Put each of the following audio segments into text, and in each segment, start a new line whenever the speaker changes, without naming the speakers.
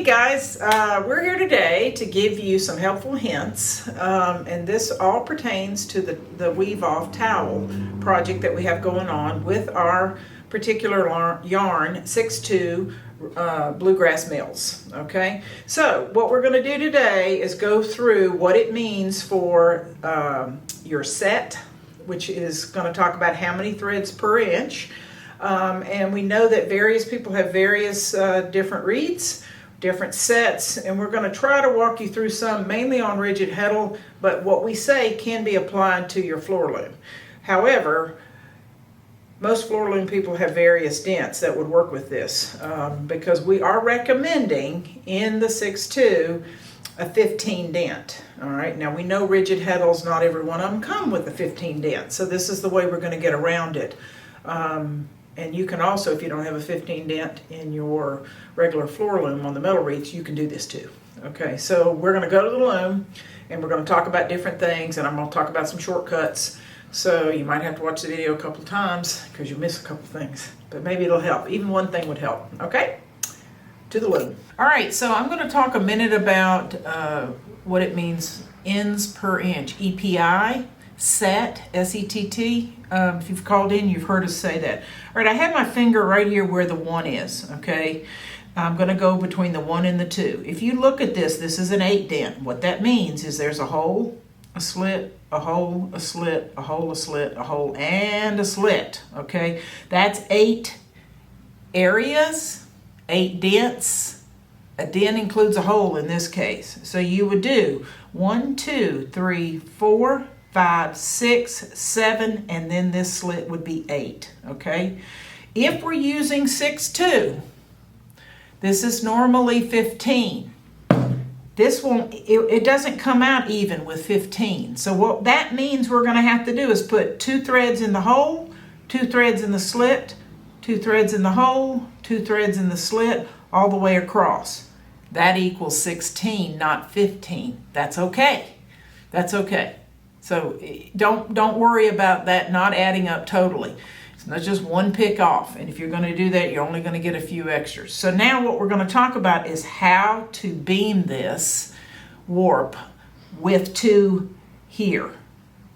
Hey guys, we're here today to give you some helpful hints, and this all pertains to the Weave-Off towel project that we have going on with our particular yarn, 6'2" Bluegrass Mills. Okay, so what we're going to do today is go through what it means for your set, which is going to talk about how many threads per inch. And we know that various people have various different reeds, different sets, and we're going to try to walk you through some mainly on rigid heddle, but what we say can be applied to your floor loom. However, most floor loom people have various dents that would work with this because we are recommending in the 6'2" a 15 dent. All right, now we know rigid heddles, not every one of them come with a 15 dent, so this is the way we're going to get around it. And you can also, if you don't have a 15 dent in your regular floor loom on the metal reeds, you can do this too. Okay, so we're going to go to the loom and we're going to talk about different things, and I'm going to talk about some shortcuts. So you might have to watch the video a couple of times because you'll miss a couple things, but maybe it'll help. Even one thing would help. Okay, to the loom. All right, so I'm going to talk a minute about what it means ends per inch, EPI. Sett, S-E-T-T. If you've called in, you've heard us say that. All right, I have my finger right here where the 1 is, okay? I'm going to go between the 1 and the 2. If you look at this, this is an 8 dent. What that means is there's a hole, a slit, a hole, a slit, a hole, a slit, a hole, and a slit, okay? That's 8 areas, 8 dents. A dent includes a hole in this case. So you would do 1, 2, 3, 4, 5, 6, 7, and then this slit would be 8, okay? If we're using 6'2", this is normally 15. This won't, it doesn't come out even with 15. So what that means we're gonna have to do is put 2 threads in the hole, 2 threads in the slit, 2 threads in the hole, 2 threads in the slit, all the way across. That equals 16, not 15. That's okay. That's okay. So don't worry about that not adding up totally. It's not just one pick off. And if you're going to do that, you're only going to get a few extras. So now what we're going to talk about is how to beam this warp with 2 here,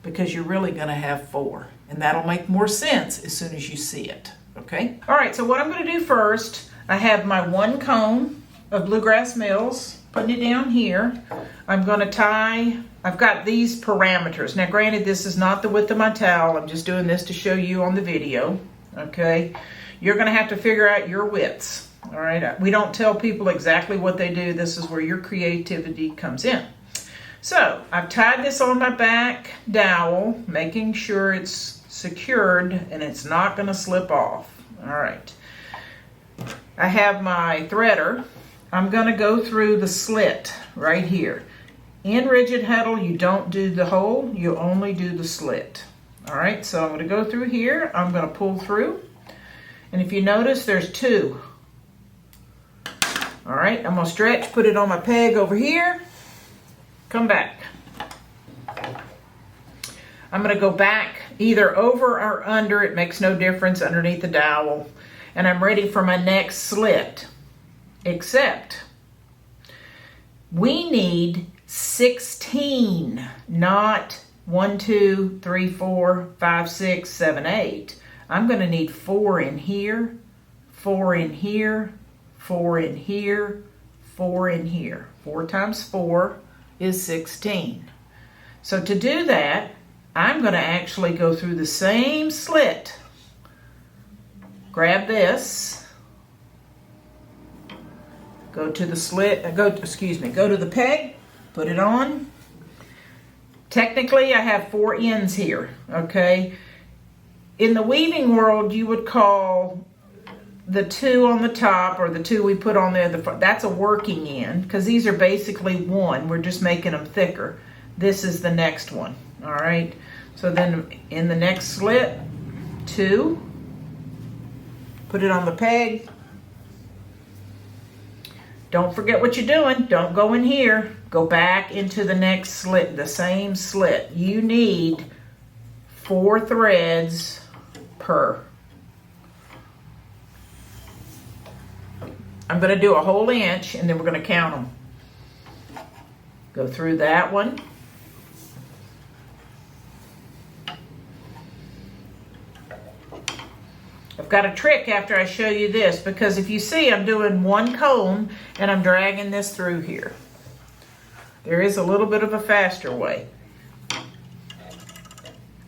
because you're really going to have 4. And that'll make more sense as soon as you see it. Okay? All right, so what I'm going to do first, I have my 1 cone of Bluegrass Mills, putting it down here. I'm going to tie, I've got these parameters. Now granted, this is not the width of my towel. I'm just doing this to show you on the video, okay? You're going to have to figure out your widths, all right? We don't tell people exactly what they do. This is where your creativity comes in. So I've tied this on my back dowel, making sure it's secured and it's not going to slip off. All right. I have my threader. I'm going to go through the slit right here. In rigid heddle, you don't do the hole, you only do the slit. All right, so I'm going to go through here. I'm going to pull through. And if you notice, there's 2. All right, I'm going to stretch, put it on my peg over here. Come back. I'm going to go back either over or under. It makes no difference underneath the dowel. And I'm ready for my next slit. Except we need 16, not 1, 2, 3, 4, 5, 6, 7, 8. I'm going to need 4 in here, 4 in here, 4 in here, 4 in here. 4 times 4 is 16. So to do that, I'm going to actually go through the same slit. Grab this. Go to the slit, go to the peg, put it on. Technically, I have 4 ends here, okay? In the weaving world, you would call the 2 on the top, or the 2 we put on there, that's a working end, because these are basically 1. We're just making them thicker. This is the next one, all right? So then in the next slit, 2, put it on the peg. Don't forget what you're doing. Don't go in here. Go back into the next slit, the same slit. You need 4 threads per. I'm going to do a whole inch and then we're going to count them. Go through that one. I've got a trick after I show you this, because if you see, I'm doing one cone and I'm dragging this through here. There is a little bit of a faster way.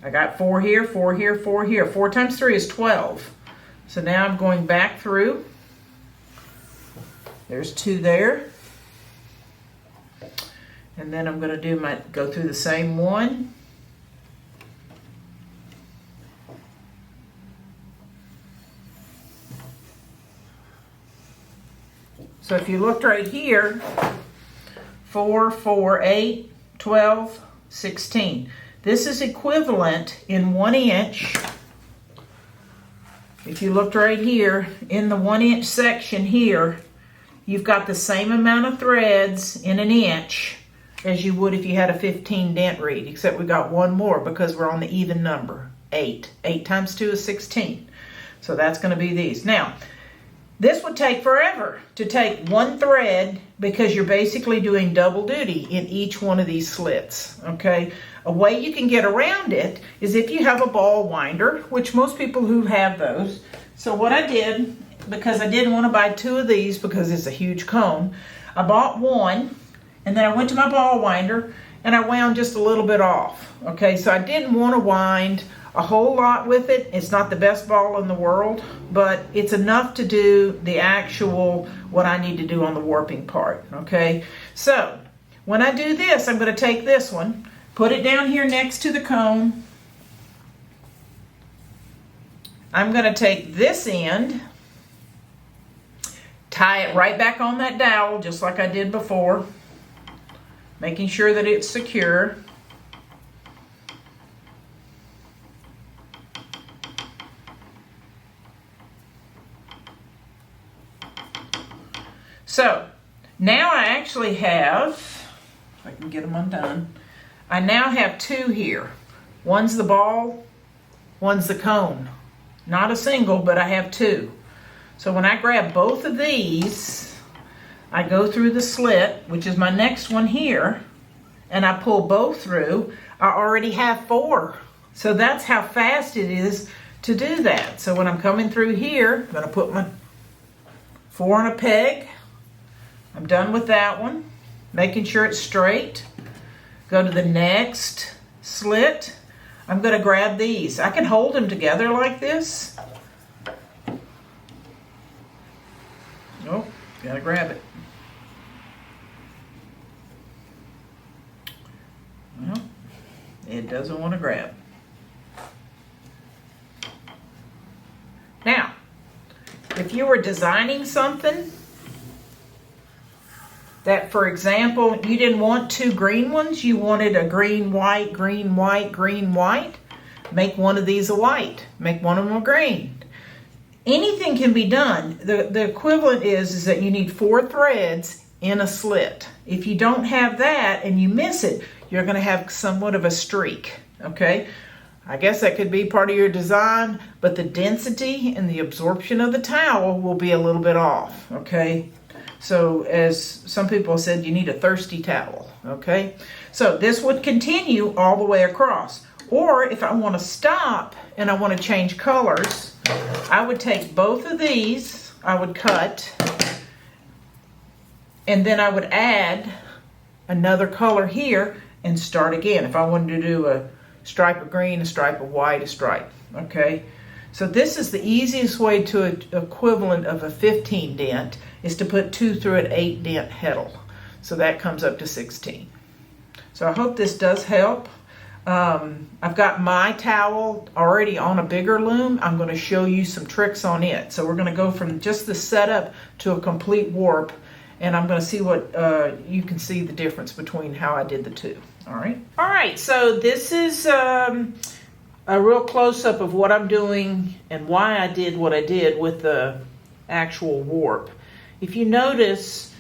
I got 4 here, 4 here, 4 here. 4 times 3 is 12. So now I'm going back through. There's 2 there. And then I'm going to do go through the same one. So if you looked right here, 4, 4, 8, 12, 16. This is equivalent in 1 inch. If you looked right here, in the 1 inch section here, you've got the same amount of threads in an inch as you would if you had a 15 dent reed, except we got one more because we're on the even number, 8. 8 times 2 is 16. So that's going to be these. Now, this would take forever to take one thread because you're basically doing double duty in each one of these slits, okay? A way you can get around it is if you have a ball winder, which most people who have those. So what I did, because I didn't want to buy 2 of these because it's a huge cone, I bought one and then I went to my ball winder and I wound just a little bit off, okay? So I didn't want to wind a whole lot with it. It's not the best ball in the world, but it's enough to do the actual, what I need to do on the warping part, okay? So when I do this, I'm going to take this one, put it down here next to the cone. I'm going to take this end, tie it right back on that dowel just like I did before, making sure that it's secure. So now I actually have, if I can get them undone, I now have 2 here. One's the ball, one's the cone. Not a single, but I have 2. So when I grab both of these, I go through the slit, which is my next one here, and I pull both through. I already have 4. So that's how fast it is to do that. So when I'm coming through here, I'm going to put my 4 on a peg. I'm done with that one, making sure it's straight. Go to the next slit. I'm going to grab these. I can hold them together like this. Oh, gotta grab it. Well, it doesn't want to grab. Now, if you were designing something that, for example, you didn't want 2 green ones, you wanted a green, white, green, white, green, white, make one of these a white, make one of them a green. Anything can be done. The equivalent is that you need 4 threads in a slit. If you don't have that and you miss it, you're going to have somewhat of a streak, okay? I guess that could be part of your design, but the density and the absorption of the towel will be a little bit off, okay? So as some people said, you need a thirsty towel, okay? So this would continue all the way across. Or if I want to stop and I want to change colors, I would take both of these, I would cut, and then I would add another color here and start again. If I wanted to do a stripe of green, a stripe of white, a stripe, okay? So this is the easiest way to equivalent of a 15 dent is to put 2 through an 8 dent Heddle. So that comes up to 16. So I hope this does help. I've got my towel already on a bigger loom. I'm going to show you some tricks on it. So we're going to go from just the setup to a complete warp, and I'm going to see what you can see the difference between how I did the 2. All right, so this is a real close-up of what I'm doing and why I did what I did with the actual warp. If you notice,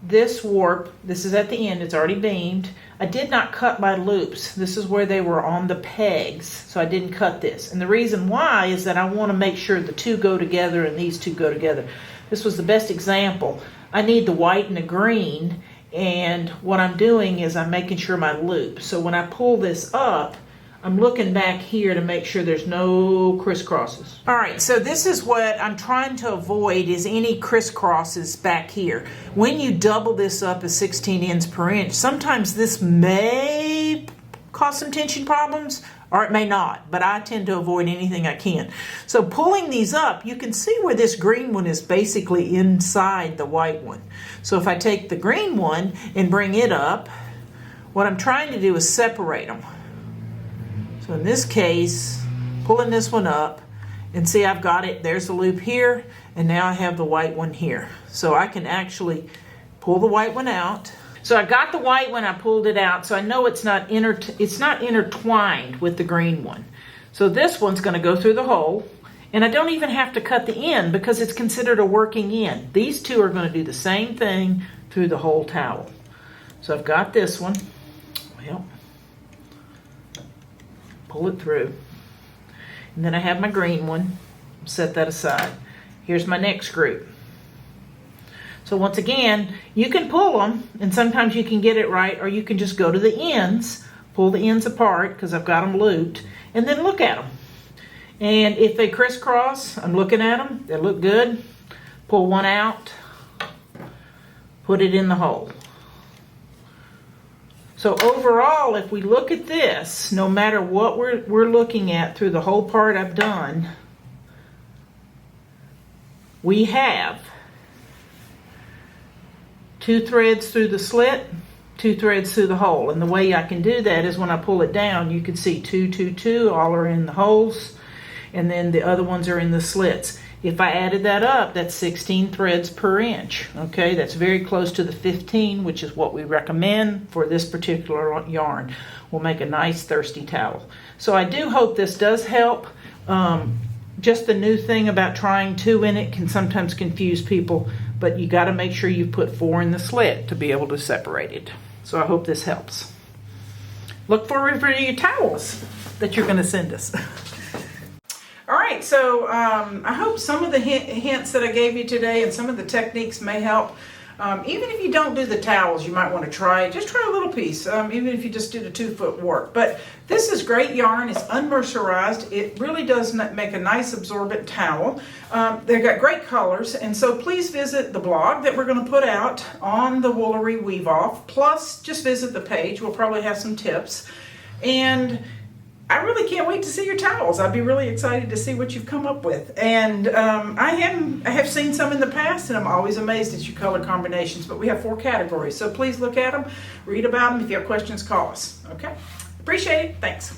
this warp, this is at the end, it's already beamed. I did not cut my loops. This is where they were on the pegs, so I didn't cut this. And the reason why is that I want to make sure the two go together and these two go together. This was the best example. I need the white and the green, and what I'm doing is I'm making sure my loop. So when I pull this up, I'm looking back here to make sure there's no crisscrosses. All right, so this is what I'm trying to avoid, is any crisscrosses back here. When you double this up as 16 ends per inch, sometimes this may cause some tension problems, or it may not, but I tend to avoid anything I can. So pulling these up, you can see where this green one is basically inside the white one. So if I take the green one and bring it up, what I'm trying to do is separate them. So in this case, pulling this one up, and see I've got it, there's the loop here, and now I have the white one here. So I can actually pull the white one out. So I got the white one, I pulled it out, so I know it's not intertwined with the green one. So this one's gonna go through the hole, and I don't even have to cut the end because it's considered a working end. These two are gonna do the same thing through the whole towel. So I've got this one, well, pull it through. And then I have my green one, set that aside. Here's my next group. So once again, you can pull them, and sometimes you can get it right, or you can just go to the ends, pull the ends apart, because I've got them looped, and then look at them. And if they crisscross, I'm looking at them, they look good, pull one out, put it in the hole. So overall, if we look at this, no matter what we're looking at through the whole part I've done, we have 2 threads through the slit, 2 threads through the hole. And the way I can do that is when I pull it down, you can see 2, 2, 2, all are in the holes, and then the other ones are in the slits. If I added that up, that's 16 threads per inch. Okay, that's very close to the 15, which is what we recommend for this particular yarn. Will make a nice thirsty towel. So I do hope this does help. Just the new thing about trying 2 in it can sometimes confuse people, but you got to make sure you put 4 in the slit to be able to separate it. So I hope this helps. Look forward for your towels that you're going to send us. All right, so I hope some of the hints that I gave you today and some of the techniques may help. Even if you don't do the towels, you might want to try it. Just try a little piece, even if you just do the 2-foot warp. But this is great yarn. It's unmercerized. It really does make a nice absorbent towel. They've got great colors, and so please visit the blog that we're going to put out on the Woolery Weave-Off. Plus, just visit the page. We'll probably have some tips. And I really can't wait to see your towels. I'd be really excited to see what you've come up with. And I have seen some in the past, and I'm always amazed at your color combinations. But we have 4 categories, so please look at them, read about them. If you have questions, call us. Okay? Appreciate it. Thanks.